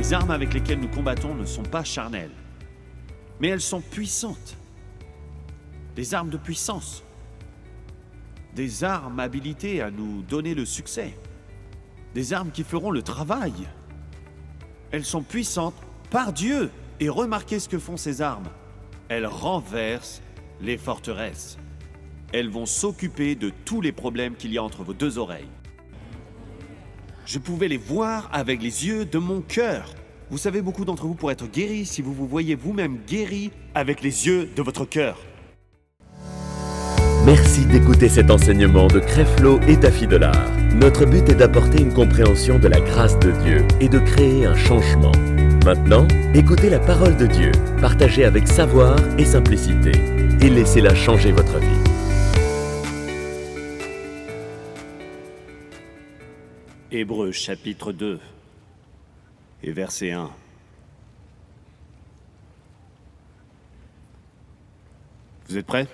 Les armes avec lesquelles nous combattons ne sont pas charnelles, mais elles sont puissantes. Des armes de puissance. Des armes habilitées à nous donner le succès. Des armes qui feront le travail. Elles sont puissantes par Dieu. Et remarquez ce que font ces armes. Elles renversent les forteresses. Elles vont s'occuper de tous les problèmes qu'il y a entre vos deux oreilles. Je pouvais les voir avec les yeux de mon cœur. Vous savez, beaucoup d'entre vous pourraient être guéris si vous vous voyez vous-même guéri avec les yeux de votre cœur. Merci d'écouter cet enseignement de Creflo et Daffy Delard. Notre but est d'apporter une compréhension de la grâce de Dieu et de créer un changement. Maintenant, écoutez la parole de Dieu, partagée avec savoir et simplicité, et laissez-la changer votre vie. Hébreux chapitre 2 et verset 1. Vous êtes prêts ?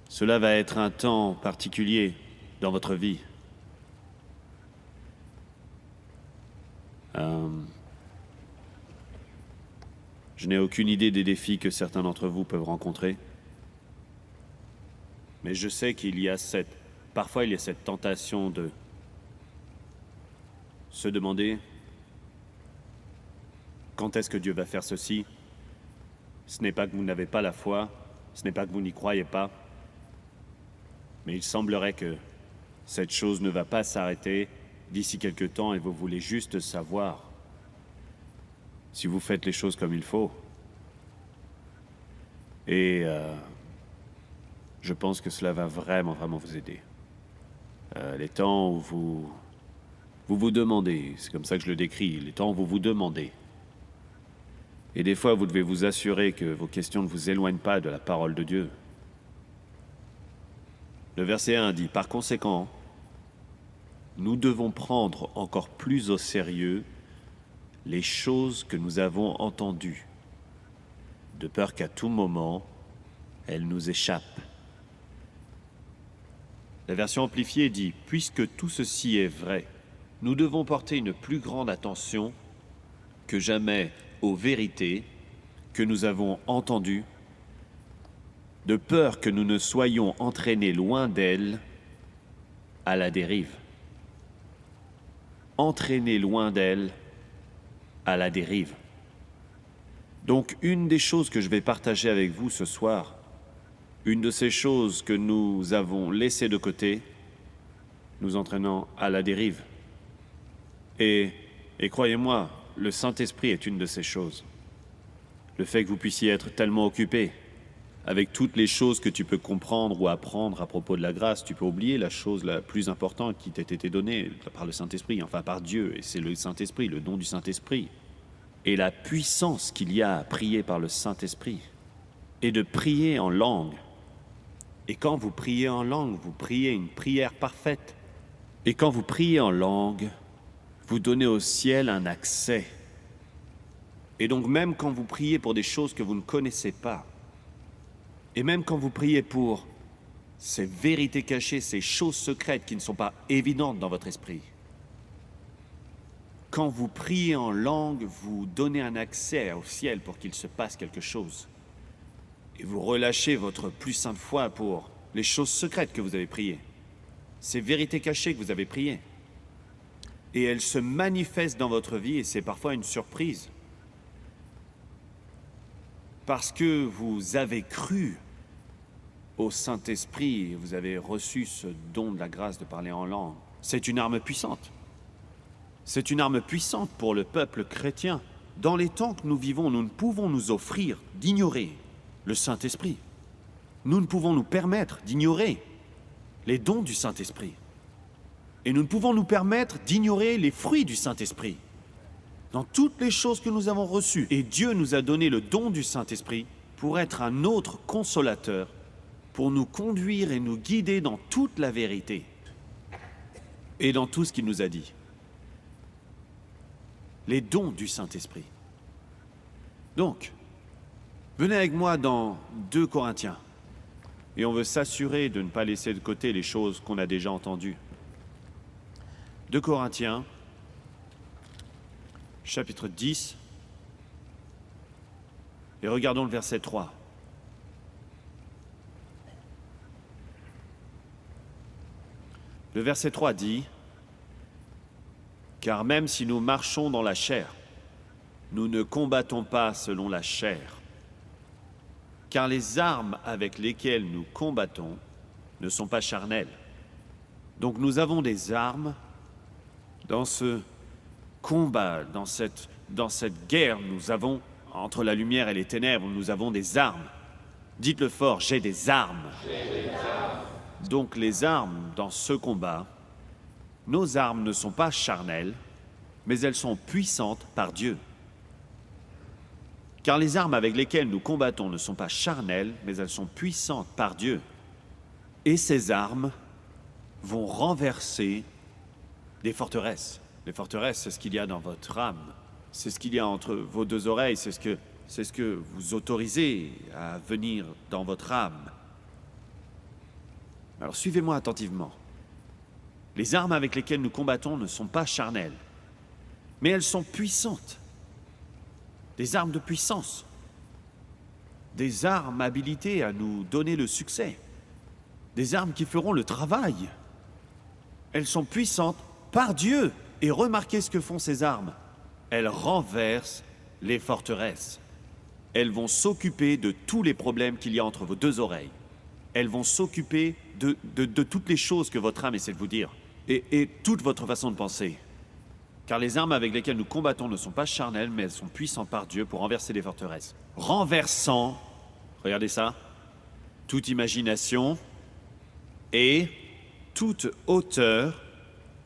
Cela va être un temps particulier dans votre vie. Je n'ai aucune idée des défis que certains d'entre vous peuvent rencontrer. Mais je sais qu'il y a parfois il y a cette tentation de se demander quand est-ce que Dieu va faire ceci. Ce n'est pas que vous n'avez pas la foi, ce n'est pas que vous n'y croyez pas, mais il semblerait que cette chose ne va pas s'arrêter d'ici quelque temps et vous voulez juste savoir si vous faites les choses comme il faut. Et je pense que cela va vraiment vous aider. Les temps où vous demandez, c'est comme ça que je le décris, les temps où vous vous demandez. Et des fois, vous devez vous assurer que vos questions ne vous éloignent pas de la parole de Dieu. Le verset 1 dit « Par conséquent, nous devons prendre encore plus au sérieux les choses que nous avons entendues, de peur qu'à tout moment, elles nous échappent. » La version amplifiée dit « Puisque tout ceci est vrai, nous devons porter une plus grande attention que jamais aux vérités que nous avons entendues, de peur que nous ne soyons entraînés loin d'elles à la dérive. » Entraînés loin d'elles à la dérive. Donc, une des choses que je vais partager avec vous ce soir, une de ces choses que nous avons laissées de côté, nous entraînant à la dérive. Et croyez-moi, le Saint-Esprit est une de ces choses. Le fait que vous puissiez être tellement occupé avec toutes les choses que tu peux comprendre ou apprendre à propos de la grâce, tu peux oublier la chose la plus importante qui t'a été donnée par le Saint-Esprit, enfin par Dieu, et c'est le Saint-Esprit, le don du Saint-Esprit. Et la puissance qu'il y a à prier par le Saint-Esprit, et de prier en langue. Et quand vous priez en langue, vous priez une prière parfaite. Et quand vous priez en langue, vous donnez au ciel un accès. Et donc même quand vous priez pour des choses que vous ne connaissez pas, et même quand vous priez pour ces vérités cachées, ces choses secrètes qui ne sont pas évidentes dans votre esprit, quand vous priez en langue, vous donnez un accès au ciel pour qu'il se passe quelque chose. Et vous relâchez votre plus sainte foi pour les choses secrètes que vous avez priées, ces vérités cachées que vous avez priées. Et elles se manifestent dans votre vie et c'est parfois une surprise. Parce que vous avez cru au Saint-Esprit, vous avez reçu ce don de la grâce de parler en langue. C'est une arme puissante. C'est une arme puissante pour le peuple chrétien. Dans les temps que nous vivons, nous ne pouvons nous offrir d'ignorer le Saint-Esprit. Nous ne pouvons nous permettre d'ignorer les dons du Saint-Esprit. Et nous ne pouvons nous permettre d'ignorer les fruits du Saint-Esprit. Dans toutes les choses que nous avons reçues, et Dieu nous a donné le don du Saint-Esprit pour être un autre consolateur, pour nous conduire et nous guider dans toute la vérité et dans tout ce qu'il nous a dit. Les dons du Saint-Esprit. Donc, venez avec moi dans 2 Corinthiens. Et on veut s'assurer de ne pas laisser de côté les choses qu'on a déjà entendues. 2 Corinthiens, chapitre 10, et regardons le verset 3. Le verset 3 dit « Car même si nous marchons dans la chair, nous ne combattons pas selon la chair. Car les armes avec lesquelles nous combattons ne sont pas charnelles. » Donc nous avons des armes dans ce combat, dans cette guerre. Nous avons, entre la lumière et les ténèbres, nous avons des armes. Dites-le fort, j'ai des armes. Donc les armes dans ce combat, nos armes ne sont pas charnelles, mais elles sont puissantes par Dieu. Car les armes avec lesquelles nous combattons ne sont pas charnelles, mais elles sont puissantes par Dieu. Et ces armes vont renverser des forteresses. Les forteresses, c'est ce qu'il y a dans votre âme. C'est ce qu'il y a entre vos deux oreilles. C'est ce que vous autorisez à venir dans votre âme. Alors suivez-moi attentivement. Les armes avec lesquelles nous combattons ne sont pas charnelles, mais elles sont puissantes. Des armes de puissance. Des armes habilitées à nous donner le succès. Des armes qui feront le travail. Elles sont puissantes par Dieu. Et remarquez ce que font ces armes. Elles renversent les forteresses. Elles vont s'occuper de tous les problèmes qu'il y a entre vos deux oreilles. Elles vont s'occuper de toutes les choses que votre âme essaie de vous dire. Et toute votre façon de penser. Car les armes avec lesquelles nous combattons ne sont pas charnelles, mais elles sont puissantes par Dieu pour renverser les forteresses. Renversant, regardez ça, toute imagination et toute hauteur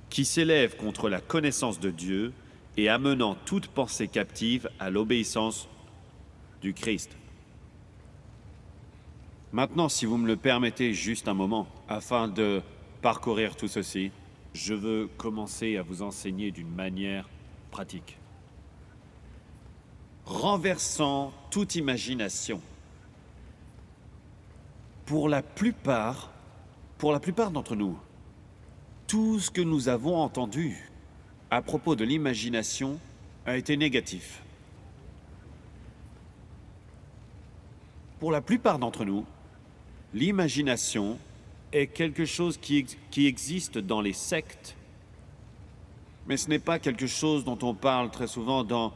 qui s'élève contre la connaissance de Dieu et amenant toute pensée captive à l'obéissance du Christ. Maintenant, si vous me le permettez juste un moment, afin de parcourir tout ceci, je veux commencer à vous enseigner d'une manière pratique. Renversant toute imagination. Pour la plupart d'entre nous, tout ce que nous avons entendu à propos de l'imagination a été négatif. Pour la plupart d'entre nous, l'imagination est quelque chose qui existe dans les sectes, mais ce n'est pas quelque chose dont on parle très souvent dans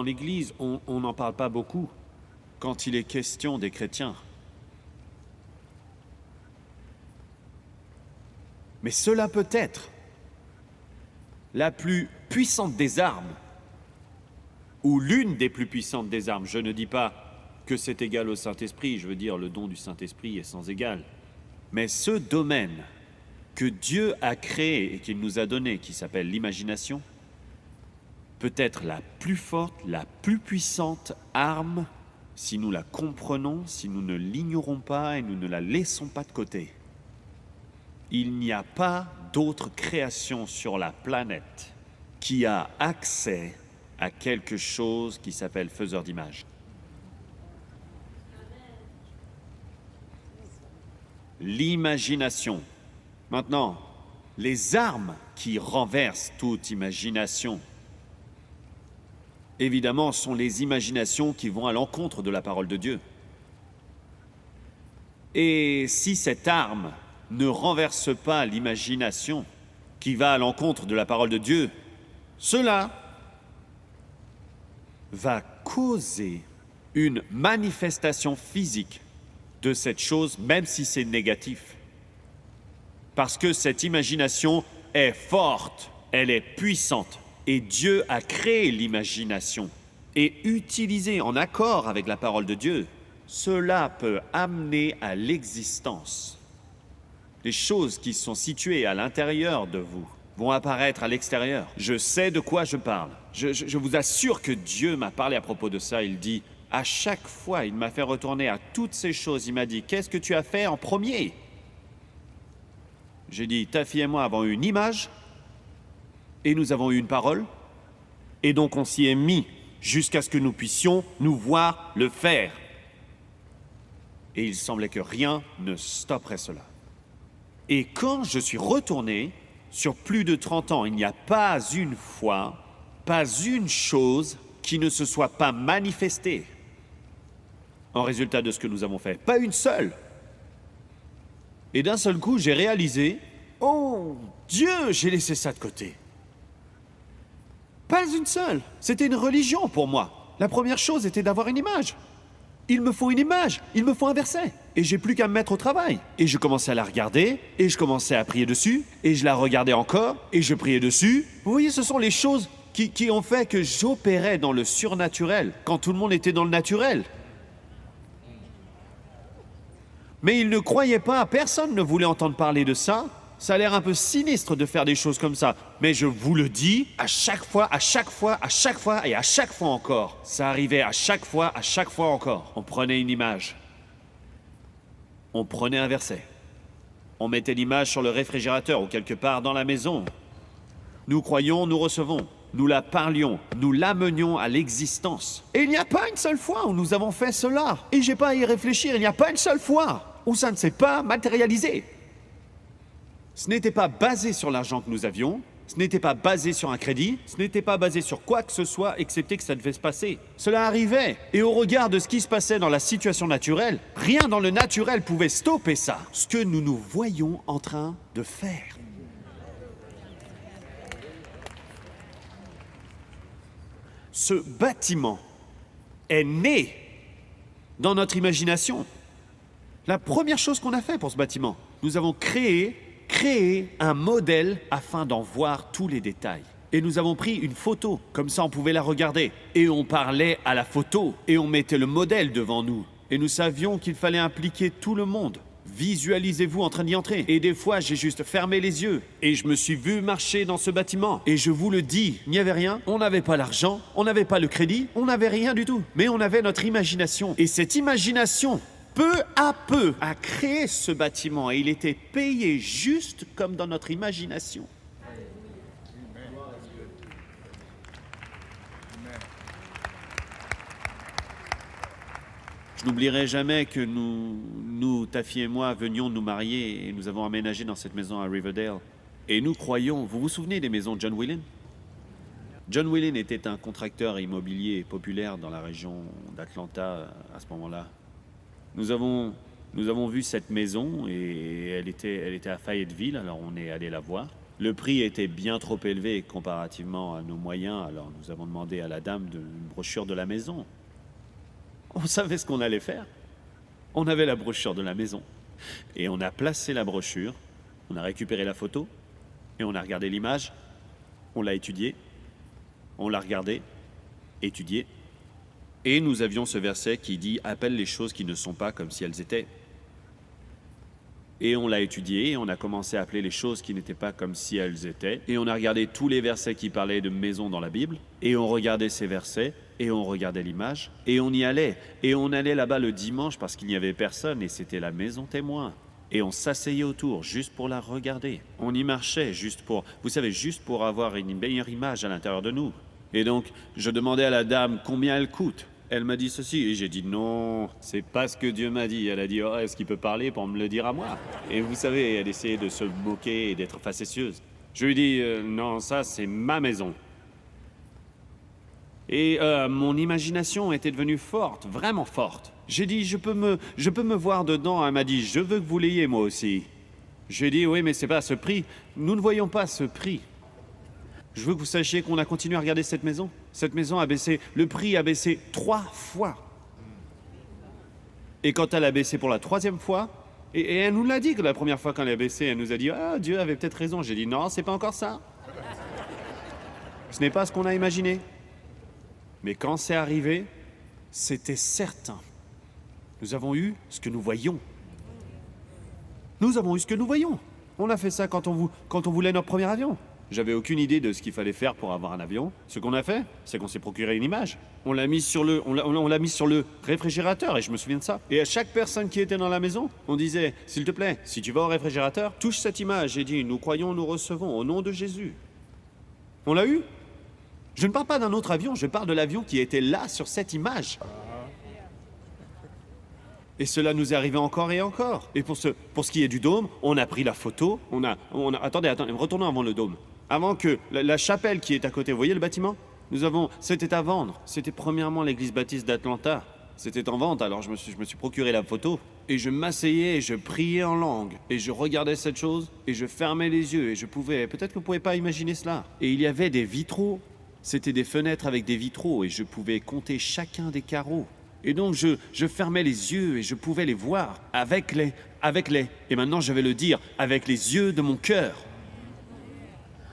l'Église. On n'en parle pas beaucoup quand il est question des chrétiens. Mais cela peut être la plus puissante des armes, ou l'une des plus puissantes des armes. Je ne dis pas que c'est égal au Saint-Esprit, je veux dire le don du Saint-Esprit est sans égal. Mais ce domaine que Dieu a créé et qu'il nous a donné, qui s'appelle l'imagination, peut être la plus forte, la plus puissante arme si nous la comprenons, si nous ne l'ignorons pas et nous ne la laissons pas de côté. Il n'y a pas d'autre création sur la planète qui a accès à quelque chose qui s'appelle faiseur d'images. L'imagination. Maintenant, les armes qui renversent toute imagination, évidemment, sont les imaginations qui vont à l'encontre de la parole de Dieu. Et si cette arme ne renverse pas l'imagination qui va à l'encontre de la parole de Dieu, cela va causer une manifestation physique de cette chose, même si c'est négatif. Parce que cette imagination est forte, elle est puissante. Et Dieu a créé l'imagination. Et utilisée en accord avec la parole de Dieu, cela peut amener à l'existence. Les choses qui sont situées à l'intérieur de vous vont apparaître à l'extérieur. Je sais de quoi je parle. Je vous assure que Dieu m'a parlé à propos de ça. Il dit, à chaque fois, il m'a fait retourner à toutes ces choses. Il m'a dit, qu'est-ce que tu as fait en premier? J'ai dit, ta fille et moi avons eu une image, et nous avons eu une parole, et donc on s'y est mis jusqu'à ce que nous puissions nous voir le faire. Et il semblait que rien ne stopperait cela. Et quand je suis retourné, sur plus de 30 ans, il n'y a pas une fois Pas une chose qui ne se soit pas manifestée en résultat de ce que nous avons fait. Pas une seule. Et d'un seul coup, j'ai réalisé, oh Dieu, j'ai laissé ça de côté. Pas une seule. C'était une religion pour moi. La première chose était d'avoir une image. Il me faut une image, il me faut un verset. Et j'ai plus qu'à me mettre au travail. Et je commençais à la regarder, et je commençais à prier dessus, et je la regardais encore, et je priais dessus. Vous voyez, ce sont les choses qui ont fait que j'opérais dans le surnaturel, quand tout le monde était dans le naturel. Mais ils ne croyaient pas, personne ne voulait entendre parler de ça. Ça a l'air un peu sinistre de faire des choses comme ça. Mais je vous le dis, à chaque fois, à chaque fois, à chaque fois et à chaque fois encore. Ça arrivait à chaque fois encore. On prenait une image. On prenait un verset. On mettait l'image sur le réfrigérateur ou quelque part dans la maison. Nous croyons, nous recevons. Nous la parlions, nous l'amenions à l'existence. Et il n'y a pas une seule fois où nous avons fait cela. Et j'ai pas à y réfléchir, il n'y a pas une seule fois où ça ne s'est pas matérialisé. Ce n'était pas basé sur l'argent que nous avions, ce n'était pas basé sur un crédit, ce n'était pas basé sur quoi que ce soit, excepté que ça devait se passer. Cela arrivait, et au regard de ce qui se passait dans la situation naturelle, rien dans le naturel pouvait stopper ça. Ce que nous nous voyons en train de faire. Ce bâtiment est né dans notre imagination. La première chose qu'on a fait pour ce bâtiment, nous avons créé un modèle afin d'en voir tous les détails. Et nous avons pris une photo, comme ça on pouvait la regarder. Et on parlait à la photo, et on mettait le modèle devant nous. Et nous savions qu'il fallait impliquer tout le monde. Visualisez-vous en train d'y entrer. Et des fois, j'ai juste fermé les yeux. Et je me suis vu marcher dans ce bâtiment. Et je vous le dis, il n'y avait rien. On n'avait pas l'argent, on n'avait pas le crédit, on n'avait rien du tout. Mais on avait notre imagination. Et cette imagination, peu à peu, a créé ce bâtiment. Et il était payé juste comme dans notre imagination. Je n'oublierai jamais que nous, ta fille et moi, venions nous marier et nous avons aménagé dans cette maison à Riverdale. Et nous croyons, vous vous souvenez des maisons de John Whelan? John Whelan était un contracteur immobilier populaire dans la région d'Atlanta à ce moment-là. Nous avons vu cette maison et elle était à Fayetteville, alors on est allé la voir. Le prix était bien trop élevé comparativement à nos moyens, alors nous avons demandé à la dame une brochure de la maison. On savait ce qu'on allait faire. On avait la brochure de la maison. Et on a placé la brochure, on a récupéré la photo, et on a regardé l'image, on l'a étudiée, on l'a regardée, étudiée, et nous avions ce verset qui dit « Appelle les choses qui ne sont pas comme si elles étaient ». Et on l'a étudié, et on a commencé à appeler les choses qui n'étaient pas comme si elles étaient. Et on a regardé tous les versets qui parlaient de maison dans la Bible, et on regardait ces versets, et on regardait l'image, et on y allait. Et on allait là-bas le dimanche parce qu'il n'y avait personne, et c'était la maison témoin. Et on s'asseyait autour, juste pour la regarder. On y marchait, juste pour avoir une meilleure image à l'intérieur de nous. Et donc, je demandais à la dame combien elle coûte. Elle m'a dit ceci, et j'ai dit non, c'est pas ce que Dieu m'a dit. Elle a dit, oh, est-ce qu'il peut parler pour me le dire à moi? Et vous savez, elle essayait de se moquer et d'être facétieuse. Je lui ai dit, non, ça c'est ma maison. Et mon imagination était devenue forte, vraiment forte. J'ai dit, je peux me voir dedans. Elle m'a dit, je veux que vous l'ayez moi aussi. J'ai dit, oui, mais c'est pas à ce prix. Nous ne voyons pas ce prix. Je veux que vous sachiez qu'on a continué à regarder cette maison. Cette maison a baissé, le prix a baissé 3 fois. Et quand elle a baissé pour la 3e fois, et elle nous l'a dit que la première fois quand elle a baissé, elle nous a dit « Ah, Dieu avait peut-être raison ». J'ai dit « Non, c'est pas encore ça. Ce n'est pas ce qu'on a imaginé. » Mais quand c'est arrivé, c'était certain. Nous avons eu ce que nous voyions. Nous avons eu ce que nous voyions. On a fait ça quand on voulait notre premier avion. J'avais aucune idée de ce qu'il fallait faire pour avoir un avion. Ce qu'on a fait, c'est qu'on s'est procuré une image. On l'a mise sur le réfrigérateur, et je me souviens de ça. Et à chaque personne qui était dans la maison, on disait, s'il te plaît, si tu vas au réfrigérateur, touche cette image. J'ai dit, nous croyons, nous recevons, au nom de Jésus. On l'a eu. Je ne parle pas d'un autre avion, je parle de l'avion qui était là sur cette image. Et cela nous est arrivé encore et encore. Et pour ce qui est du dôme, on a pris la photo, Attendez, retournons avant le dôme. Avant que la chapelle qui est à côté, vous voyez le bâtiment? C'était à vendre. C'était premièrement l'église baptiste d'Atlanta. C'était en vente, alors je me suis procuré la photo. Et je m'asseyais et je priais en langue. Et je regardais cette chose et je fermais les yeux et je pouvais... Peut-être que vous ne pouvez pas imaginer cela. Et il y avait des vitraux. C'était des fenêtres avec des vitraux et je pouvais compter chacun des carreaux. Et donc je fermais les yeux et je pouvais les voir avec les... Et maintenant je vais le dire, avec les yeux de mon cœur.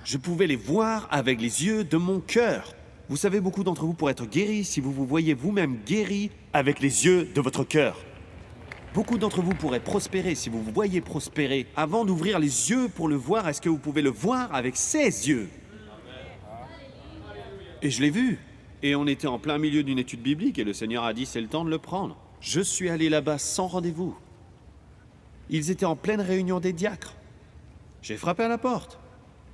Je pouvais les voir avec les yeux de mon cœur. Vous savez, beaucoup d'entre vous, pour être guéris, si vous vous voyez vous-même guéri avec les yeux de votre cœur. Beaucoup d'entre vous pourraient prospérer si vous vous voyez prospérer. Avant d'ouvrir les yeux pour le voir, est-ce que vous pouvez le voir avec ses yeux? Et je l'ai vu. Et on était en plein milieu d'une étude biblique et le Seigneur a dit, c'est le temps de le prendre. Je suis allé là-bas sans rendez-vous. Ils étaient en pleine réunion des diacres. J'ai frappé à la porte.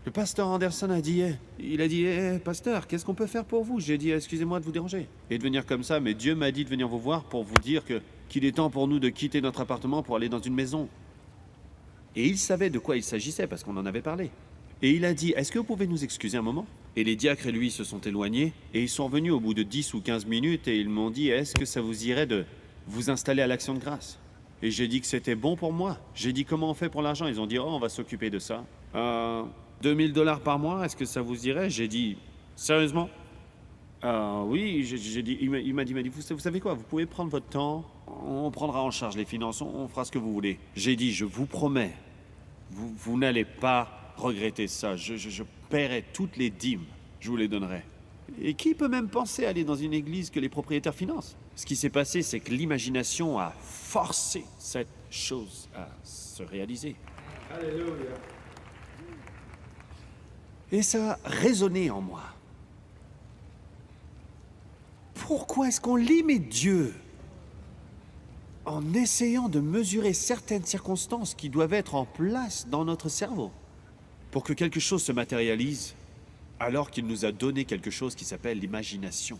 Le pasteur Anderson a dit, pasteur, qu'est-ce qu'on peut faire pour vous? J'ai dit, excusez-moi de vous déranger. Et de venir comme ça, mais Dieu m'a dit de venir vous voir pour vous dire qu'il est temps pour nous de quitter notre appartement pour aller dans une maison. Et il savait de quoi il s'agissait parce qu'on en avait parlé. Et il a dit, est-ce que vous pouvez nous excuser un moment? Et les diacres et lui se sont éloignés et ils sont revenus au bout de 10 ou 15 minutes et ils m'ont dit, est-ce que ça vous irait de vous installer à l'Action de grâce? Et j'ai dit que c'était bon pour moi. J'ai dit, comment on fait pour l'argent? Ils ont dit, on va s'occuper de ça. $2000 par mois, est-ce que ça vous irait? J'ai dit, sérieusement? Oui, j'ai dit, il m'a dit, vous savez quoi, vous pouvez prendre votre temps, on prendra en charge les finances, on fera ce que vous voulez. J'ai dit, je vous promets, vous n'allez pas regretter ça, je paierai toutes les dîmes, je vous les donnerai. Et qui peut même penser aller dans une église que les propriétaires financent? Ce qui s'est passé, c'est que l'imagination a forcé cette chose à se réaliser. Alléluia. Et ça a résonné en moi. Pourquoi est-ce qu'on limite Dieu en essayant de mesurer certaines circonstances qui doivent être en place dans notre cerveau pour que quelque chose se matérialise alors qu'il nous a donné quelque chose qui s'appelle l'imagination?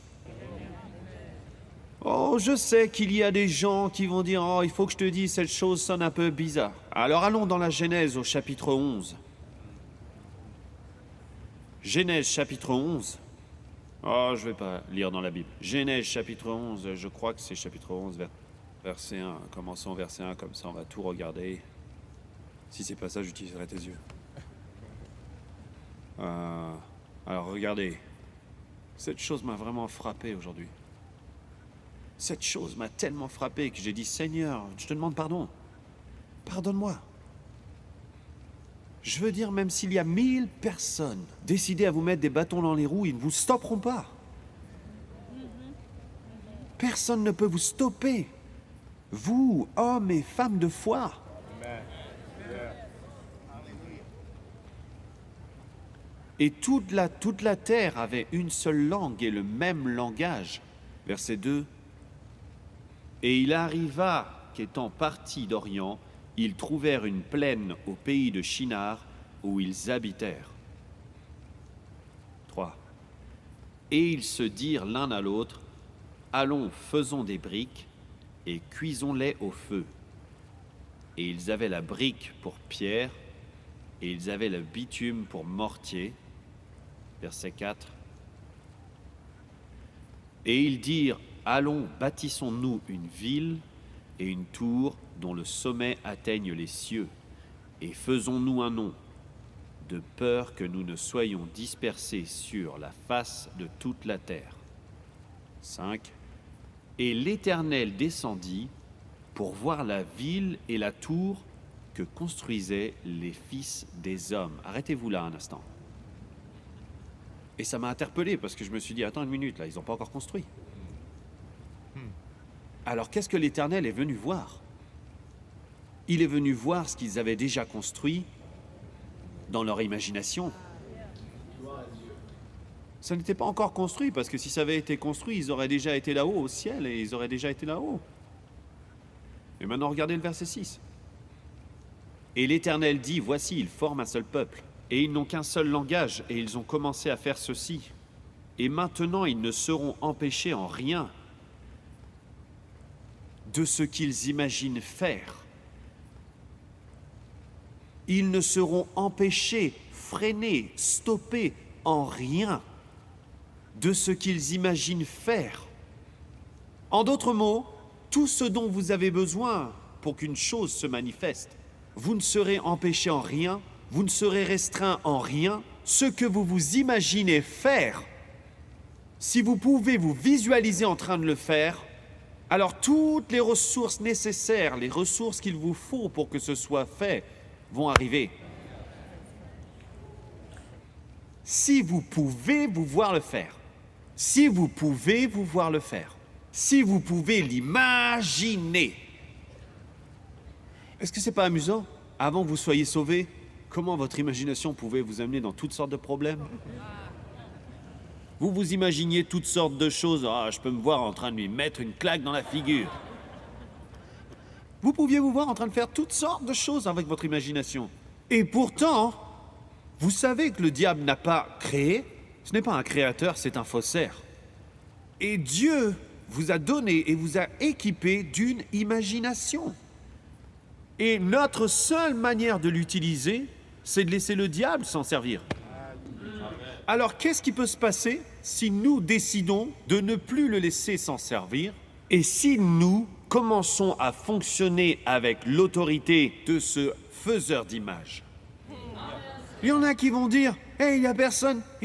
Oh, je sais qu'il y a des gens qui vont dire « Oh, il faut que je te dise, cette chose sonne un peu bizarre. » Alors allons dans la Genèse au chapitre 11. Genèse chapitre 11. Oh, je ne vais pas lire dans la Bible. Genèse chapitre 11, je crois que c'est chapitre 11, verset 1. Commençons verset 1, comme ça on va tout regarder. Si c'est pas ça, j'utiliserai tes yeux. Alors regardez, cette chose m'a vraiment frappé aujourd'hui. Cette chose m'a tellement frappé que j'ai dit, Seigneur, je te demande pardon. Pardonne-moi. Je veux dire, même s'il y a 1000 personnes décidées à vous mettre des bâtons dans les roues, ils ne vous stopperont pas. Personne ne peut vous stopper. Vous, hommes et femmes de foi. Et toute la terre avait une seule langue et le même langage. Verset 2. Et il arriva qu'étant partis d'Orient, ils trouvèrent une plaine au pays de Shinar où ils habitèrent. 3. Et ils se dirent l'un à l'autre, allons, faisons des briques et cuisons-les au feu. Et ils avaient la brique pour pierre et ils avaient le bitume pour mortier. Verset 4. Et ils dirent, allons, bâtissons-nous une ville et une tour dont le sommet atteigne les cieux, et faisons-nous un nom, de peur que nous ne soyons dispersés sur la face de toute la terre. 5. Et l'Éternel descendit pour voir la ville et la tour que construisaient les fils des hommes. Arrêtez-vous là un instant. Et ça m'a interpellé parce que je me suis dit, attends une minute, là, ils n'ont pas encore construit. Alors qu'est-ce que l'Éternel est venu voir? Il est venu voir ce qu'ils avaient déjà construit dans leur imagination. Ça n'était pas encore construit, parce que si ça avait été construit, ils auraient déjà été là-haut au ciel et ils auraient déjà été là-haut. Et maintenant, regardez le verset 6. Et l'Éternel dit, voici, ils forment un seul peuple, et ils n'ont qu'un seul langage, et ils ont commencé à faire ceci. Et maintenant, ils ne seront empêchés en rien de ce qu'ils imaginent faire. Ils ne seront empêchés, freinés, stoppés en rien de ce qu'ils imaginent faire. En d'autres mots, tout ce dont vous avez besoin pour qu'une chose se manifeste, vous ne serez empêché en rien, vous ne serez restreint en rien. Ce que vous vous imaginez faire, si vous pouvez vous visualiser en train de le faire, alors toutes les ressources nécessaires, les ressources qu'il vous faut pour que ce soit fait, vont arriver. Si vous pouvez vous voir le faire, si vous pouvez vous voir le faire, si vous pouvez l'imaginer. Est-ce que c'est pas amusant? Avant que vous soyez sauvés, comment votre imagination pouvait vous amener dans toutes sortes de problèmes? Vous vous imaginiez toutes sortes de choses. Ah, je peux me voir en train de lui mettre une claque dans la figure. Vous pouviez vous voir en train de faire toutes sortes de choses avec votre imagination. Et pourtant, vous savez que le diable n'a pas créé. Ce n'est pas un créateur, c'est un faussaire. Et Dieu vous a donné et vous a équipé d'une imagination. Et notre seule manière de l'utiliser, c'est de laisser le diable s'en servir. Alors, qu'est-ce qui peut se passer si nous décidons de ne plus le laisser s'en servir et si nous commençons à fonctionner avec l'autorité de ce faiseur d'images? Il y en a qui vont dire « Hey, il y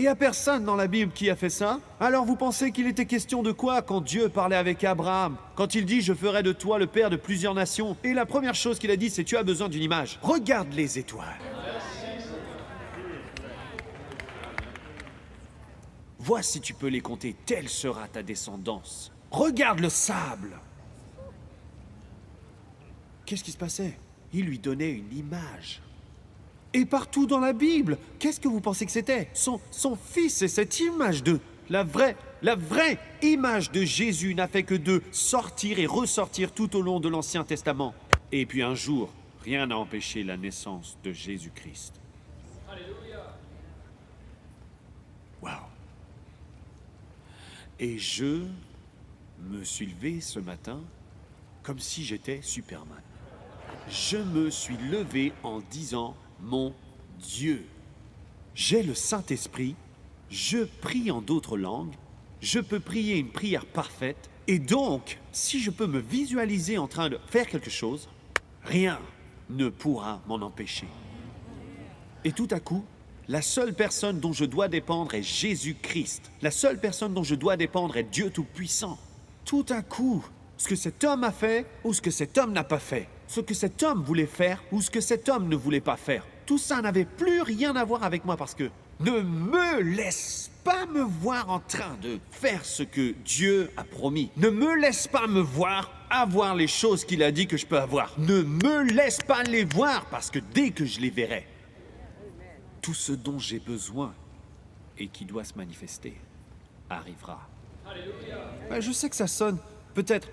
a personne dans la Bible qui a fait ça. » Alors vous pensez qu'il était question de quoi quand Dieu parlait avec Abraham? Quand il dit « Je ferai de toi le père de plusieurs nations » et la première chose qu'il a dit c'est « Tu as besoin d'une image. Regarde les étoiles. » Vois si tu peux les compter, telle sera ta descendance. Regarde le sable. Qu'est-ce qui se passait? Il lui donnait une image. Et partout dans la Bible, qu'est-ce que vous pensez que c'était? Son fils, c'est cette image de... La vraie image de Jésus n'a fait que de sortir et ressortir tout au long de l'Ancien Testament. Et puis un jour, rien n'a empêché la naissance de Jésus-Christ. Waouh! Et je me suis levé ce matin comme si j'étais Superman. Je me suis levé en disant « Mon Dieu, j'ai le Saint-Esprit, je prie en d'autres langues, je peux prier une prière parfaite, et donc, si je peux me visualiser en train de faire quelque chose, rien ne pourra m'en empêcher. » Et tout à coup, la seule personne dont je dois dépendre est Jésus-Christ. La seule personne dont je dois dépendre est Dieu Tout-Puissant. Tout à coup, ce que cet homme a fait ou ce que cet homme n'a pas fait, ce que cet homme voulait faire ou ce que cet homme ne voulait pas faire, tout ça n'avait plus rien à voir avec moi parce que ne me laisse pas me voir en train de faire ce que Dieu a promis. Ne me laisse pas me voir avoir les choses qu'il a dit que je peux avoir. Ne me laisse pas les voir parce que dès que je les verrai, tout ce dont j'ai besoin et qui doit se manifester arrivera. Je sais que ça sonne, peut-être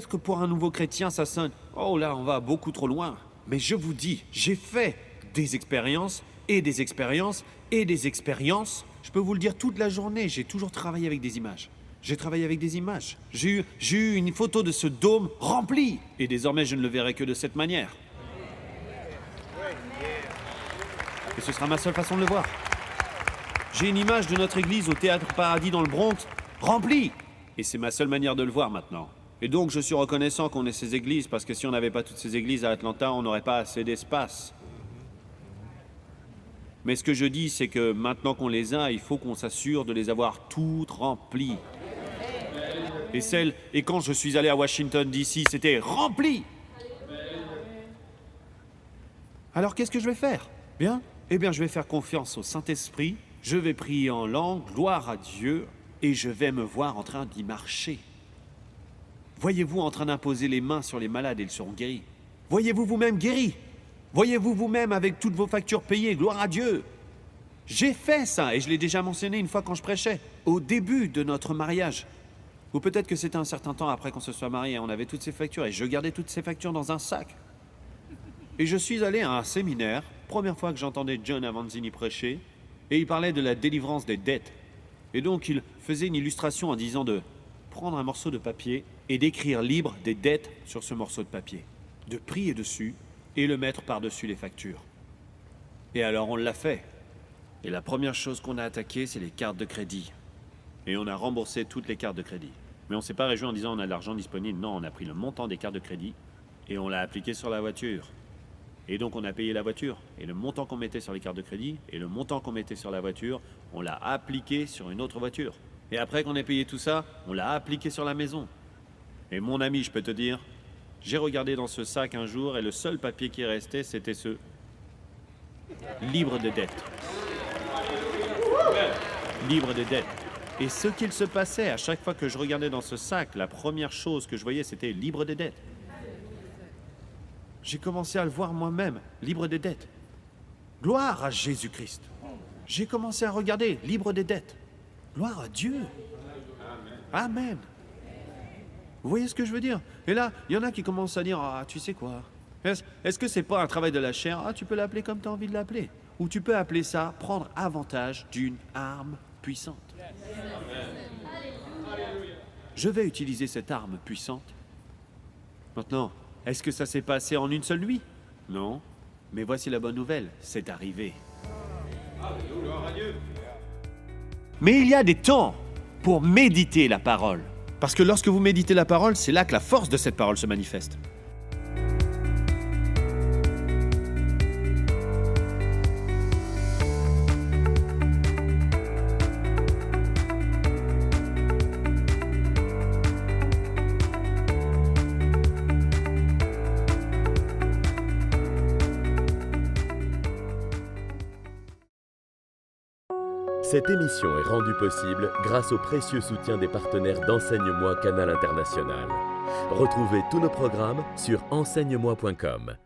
que pour un nouveau chrétien ça sonne « Oh là, on va beaucoup trop loin ». Mais je vous dis, j'ai fait des expériences et des expériences et des expériences. Je peux vous le dire toute la journée, j'ai toujours travaillé avec des images. J'ai travaillé avec des images. J'ai eu une photo de ce dôme rempli. Et désormais, je ne le verrai que de cette manière. Et ce sera ma seule façon de le voir. J'ai une image de notre église au Théâtre Paradis dans le Bronx, remplie. Et c'est ma seule manière de le voir maintenant. Et donc je suis reconnaissant qu'on ait ces églises, parce que si on n'avait pas toutes ces églises à Atlanta, on n'aurait pas assez d'espace. Mais ce que je dis, c'est que maintenant qu'on les a, il faut qu'on s'assure de les avoir toutes remplies. Et quand je suis allé à Washington, D.C., c'était rempli. Alors qu'est-ce que je vais faire? Bien? Eh bien, je vais faire confiance au Saint-Esprit, je vais prier en langue, gloire à Dieu, et je vais me voir en train d'y marcher. Voyez-vous en train d'imposer les mains sur les malades et ils seront guéris. Voyez-vous vous-même guéri. Voyez-vous vous-même avec toutes vos factures payées, gloire à Dieu. J'ai fait ça, et je l'ai déjà mentionné une fois quand je prêchais, au début de notre mariage. Ou peut-être que c'était un certain temps après qu'on se soit mariés, on avait toutes ces factures, et je gardais toutes ces factures dans un sac. Et je suis allé à un séminaire, première fois que j'entendais John Avanzini prêcher, et il parlait de la délivrance des dettes. Et donc il faisait une illustration en disant de prendre un morceau de papier et d'écrire libre des dettes sur ce morceau de papier, de prier dessus et le mettre par-dessus les factures. Et alors on l'a fait. Et la première chose qu'on a attaquée, c'est les cartes de crédit. et on a remboursé toutes les cartes de crédit. Mais on ne s'est pas réjoui en disant on a de l'argent disponible. Non, on a pris le montant des cartes de crédit et on l'a appliqué sur la voiture. Et donc on a payé la voiture. Et le montant qu'on mettait sur les cartes de crédit et le montant qu'on mettait sur la voiture, on l'a appliqué sur une autre voiture. Et après qu'on ait payé tout ça, on l'a appliqué sur la maison. Et mon ami, je peux te dire, j'ai regardé dans ce sac un jour et le seul papier qui restait, c'était ce livre de dette. Livre de dette. Et ce qu'il se passait à chaque fois que je regardais dans ce sac, la première chose que je voyais, c'était livre de dette. J'ai commencé à le voir moi-même, livre des dettes. Gloire à Jésus-Christ. J'ai commencé à regarder, livre des dettes. Gloire à Dieu. Amen. Vous voyez ce que je veux dire? Et là, il y en a qui commencent à dire, ah, tu sais quoi? Est-ce que c'est pas un travail de la chair? Ah, tu peux l'appeler comme tu as envie de l'appeler. Ou tu peux appeler ça prendre avantage d'une arme puissante. Je vais utiliser cette arme puissante. Maintenant, est-ce que ça s'est passé en une seule nuit? Non. Mais voici la bonne nouvelle, c'est arrivé. Mais il y a des temps pour méditer la parole. Parce que lorsque vous méditez la parole, c'est là que la force de cette parole se manifeste. Cette émission est rendue possible grâce au précieux soutien des partenaires d'Enseigne-moi Canal International. Retrouvez tous nos programmes sur enseigne-moi.com.